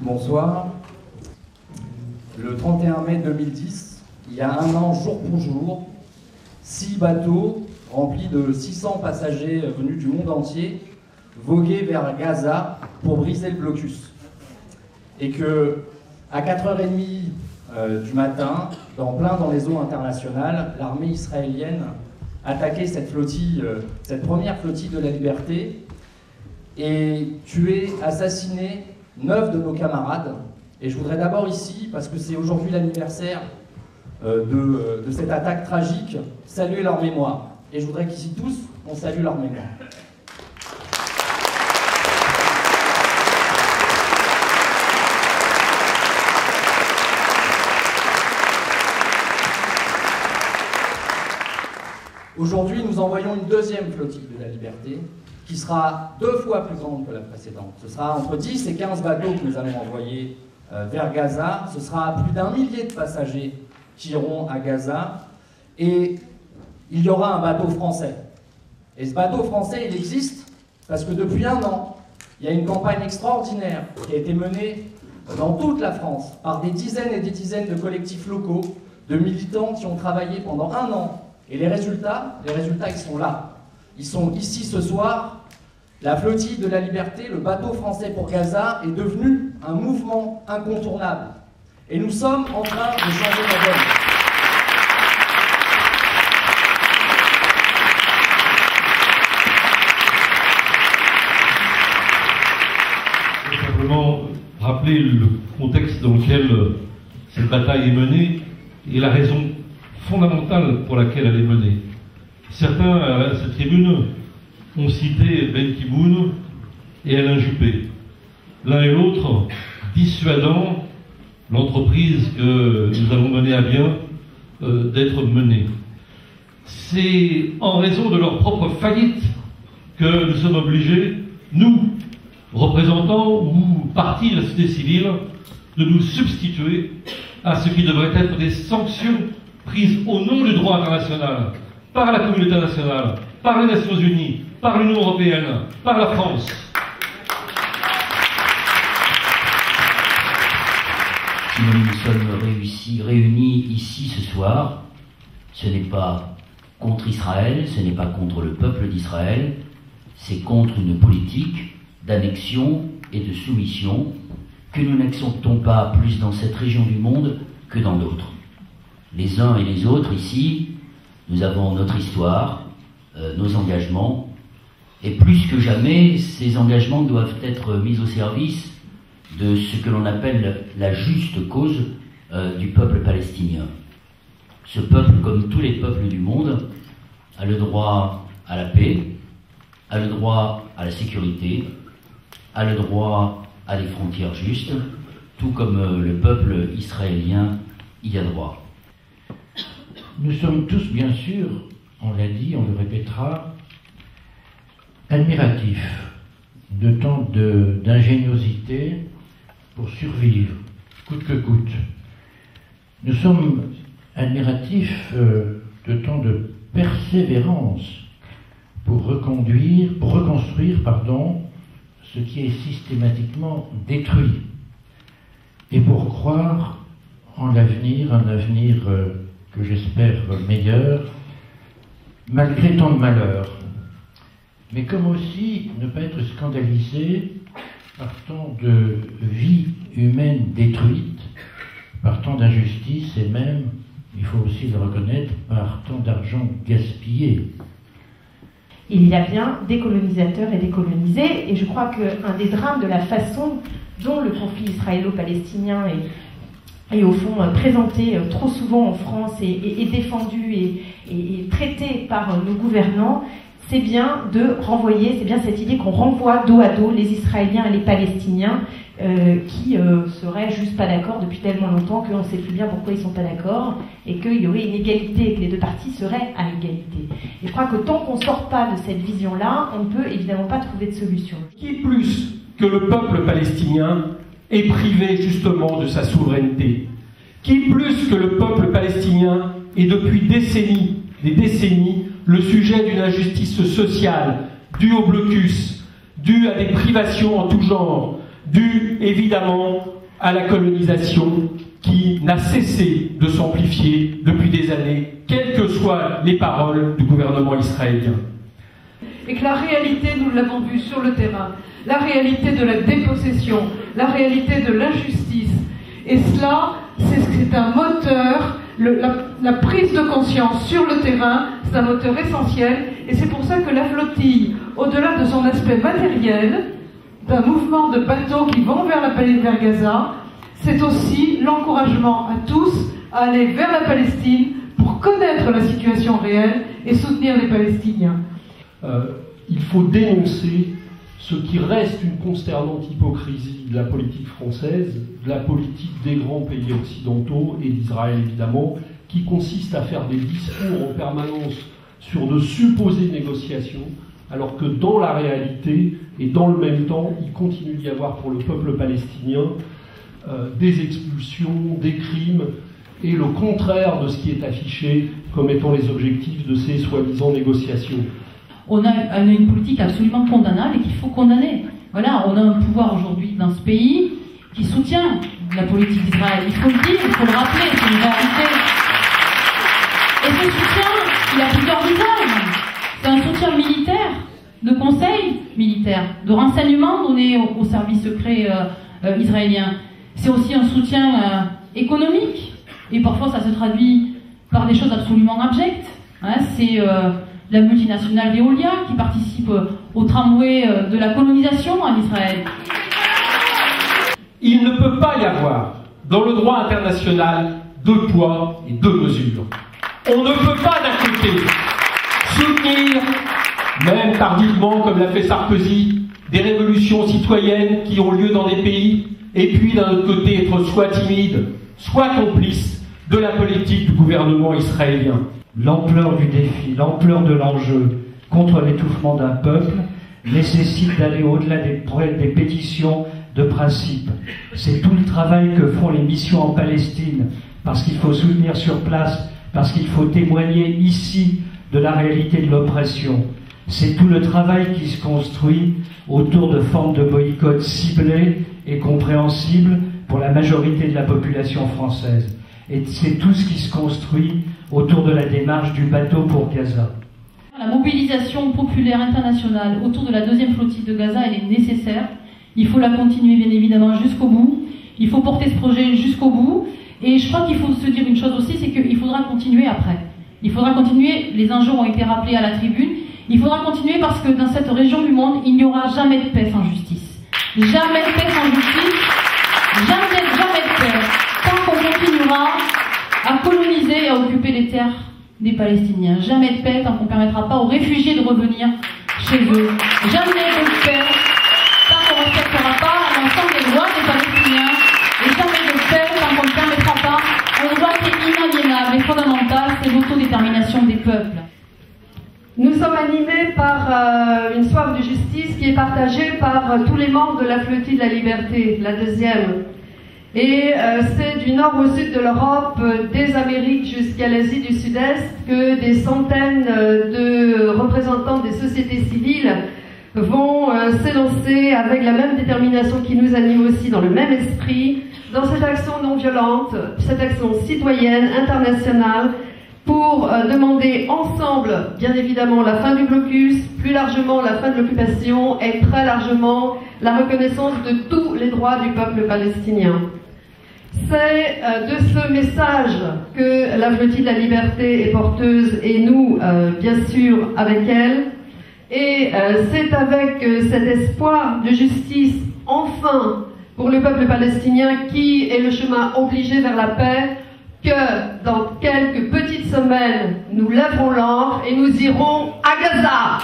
Bonsoir. Le 31 mai 2010, il y a un an, jour pour jour, 6 bateaux remplis de 600 passagers venus du monde entier voguaient vers Gaza pour briser le blocus. Et que, à 4h30 du matin, dans les eaux internationales, l'armée israélienne attaquait cette flottille, cette première flottille de la liberté, et tuait, assassiné 9 de nos camarades. Et je voudrais d'abord ici, parce que c'est aujourd'hui l'anniversaire de cette attaque tragique, saluer leur mémoire. Et je voudrais qu'ici tous, on salue leur mémoire. Aujourd'hui, nous envoyons une deuxième flottille de la liberté, qui sera 2 fois plus grande que la précédente. Ce sera entre 10 et 15 bateaux que nous allons envoyer vers Gaza. Ce sera plus d'1 millier de passagers qui iront à Gaza. Et il y aura un bateau français. Et ce bateau français, il existe parce que depuis un an, il y a une campagne extraordinaire qui a été menée dans toute la France par des dizaines et des dizaines de collectifs locaux, de militants qui ont travaillé pendant un an. Et les résultats, ils sont là. Ils sont ici ce soir. La flottille de la liberté, le bateau français pour Gaza, est devenu un mouvement incontournable. Et nous sommes en train de changer la donne. Je vais simplement rappeler le contexte dans lequel cette bataille est menée et la raison fondamentale pour laquelle elle est menée. Certains, à cette tribune, ont cité Ben Ki-moon et Alain Juppé, l'un et l'autre dissuadant l'entreprise que nous avons menée à bien d'être menée. C'est en raison de leur propre faillite que nous sommes obligés, nous, représentants ou partis de la société civile, de nous substituer à ce qui devrait être des sanctions prises au nom du droit international, par la communauté internationale, par les Nations Unies, par l'Union européenne, par la France. Si nous sommes réunis ici ce soir, ce n'est pas contre Israël, ce n'est pas contre le peuple d'Israël, c'est contre une politique d'annexion et de soumission que nous n'acceptons pas plus dans cette région du monde que dans d'autres. Les uns et les autres ici, nous avons notre histoire, nos engagements, et plus que jamais, ces engagements doivent être mis au service de ce que l'on appelle la juste cause du peuple palestinien. Ce peuple, comme tous les peuples du monde, a le droit à la paix, a le droit à la sécurité, a le droit à des frontières justes, tout comme le peuple israélien y a droit. Nous sommes tous, bien sûr, on l'a dit, on le répétera, admiratifs de tant d'ingéniosité pour survivre, coûte que coûte. Nous sommes admiratifs de tant de persévérance pour reconstruire, ce qui est systématiquement détruit, et pour croire en l'avenir, un avenir que j'espère meilleur, malgré tant de malheurs. Mais comme aussi ne pas être scandalisé par tant de vies humaines détruites, par tant d'injustices et même, il faut aussi le reconnaître, par tant d'argent gaspillé. Il y a bien des colonisateurs et des colonisés, et je crois qu'un des drames de la façon dont le conflit israélo-palestinien est au fond présenté trop souvent en France et défendu et traité par nos gouvernants, c'est bien de renvoyer, c'est bien cette idée qu'on renvoie dos à dos les Israéliens et les Palestiniens qui seraient juste pas d'accord depuis tellement longtemps qu'on ne sait plus bien pourquoi ils sont pas d'accord et qu'il y aurait une égalité et que les deux parties seraient à égalité. Et je crois que tant qu'on ne sort pas de cette vision-là, on ne peut évidemment pas trouver de solution. Qui plus que le peuple palestinien est privé justement de sa souveraineté? Qui plus que le peuple palestinien est depuis des décennies, le sujet d'une injustice sociale due au blocus, due à des privations en tout genre, due évidemment à la colonisation qui n'a cessé de s'amplifier depuis des années, quelles que soient les paroles du gouvernement israélien. Et que la réalité, nous l'avons vu sur le terrain, la réalité de la dépossession, la réalité de l'injustice, et cela, c'est un moteur, la prise de conscience sur le terrain, c'est un moteur essentiel, et c'est pour ça que la flottille, au-delà de son aspect matériel, d'un mouvement de bateaux qui vont vers Gaza, c'est aussi l'encouragement à tous à aller vers la Palestine pour connaître la situation réelle et soutenir les Palestiniens. Il faut dénoncer ce qui reste une consternante hypocrisie de la politique française, de la politique des grands pays occidentaux et d'Israël évidemment, qui consiste à faire des discours en permanence sur de supposées négociations, alors que dans la réalité et dans le même temps, il continue d'y avoir pour le peuple palestinien des expulsions, des crimes, et le contraire de ce qui est affiché comme étant les objectifs de ces soi-disant négociations. On a une politique absolument condamnable et qu'il faut condamner. Voilà, on a un pouvoir aujourd'hui dans ce pays qui soutient la politique d'Israël. Il faut le dire, il faut le rappeler, c'est une réalité. Et ce soutien, il a plusieurs visages. C'est un soutien militaire, de conseil militaire, de renseignement donné aux services secrets israéliens. C'est aussi un soutien économique. Et parfois, ça se traduit par des choses absolument abjectes. Hein, c'est la multinationale Veolia qui participe au tramway de la colonisation en Israël. Il ne peut pas y avoir, dans le droit international, deux poids et deux mesures. On ne peut pas d'un côté soutenir, même tardivement comme l'a fait Sarkozy, des révolutions citoyennes qui ont lieu dans des pays, et puis d'un autre côté être soit timide, soit complice de la politique du gouvernement israélien. L'ampleur du défi, l'ampleur de l'enjeu contre l'étouffement d'un peuple nécessite d'aller au-delà des pétitions de principe. C'est tout le travail que font les missions en Palestine, parce qu'il faut soutenir sur place, parce qu'il faut témoigner ici de la réalité de l'oppression. C'est tout le travail qui se construit autour de formes de boycott ciblées et compréhensibles pour la majorité de la population française. Et c'est tout ce qui se construit autour de la démarche du bateau pour Gaza. La mobilisation populaire internationale autour de la deuxième flottille de Gaza, elle est nécessaire. Il faut la continuer bien évidemment jusqu'au bout. Il faut porter ce projet jusqu'au bout. Et je crois qu'il faut se dire une chose aussi, c'est qu'il faudra continuer après. Il faudra continuer, les enjeux ont été rappelés à la tribune, il faudra continuer parce que dans cette région du monde, il n'y aura jamais de paix sans justice. Jamais de paix sans justice, jamais de paix. Tant qu'on continuera à coloniser et à occuper les terres des Palestiniens. Jamais de paix tant qu'on ne permettra pas aux réfugiés de revenir chez eux. Jamais de paix tant qu'on ne respectera pas l'ensemble des droits des Palestiniens. Et jamais de paix tant qu'on ne permettra pas un droit qui est inaliénable et fondamental, c'est l'autodétermination des peuples. Nous sommes animés par une soif de justice qui est partagée par tous les membres de la flottille de la liberté, la deuxième. Et c'est du nord au sud de l'Europe, des Amériques jusqu'à l'Asie du Sud-Est, que des centaines de représentants des sociétés civiles vont s'élancer avec la même détermination qui nous anime aussi, dans le même esprit, dans cette action non violente, cette action citoyenne, internationale, pour demander ensemble, bien évidemment, la fin du blocus, plus largement la fin de l'occupation et très largement la reconnaissance de tous les droits du peuple palestinien. C'est de ce message que la flottille de la liberté est porteuse et nous, bien sûr, avec elle. Et c'est avec cet espoir de justice, enfin, pour le peuple palestinien qui est le chemin obligé vers la paix, que dans quelques petites semaines, nous lèverons l'ancre et nous irons à Gaza.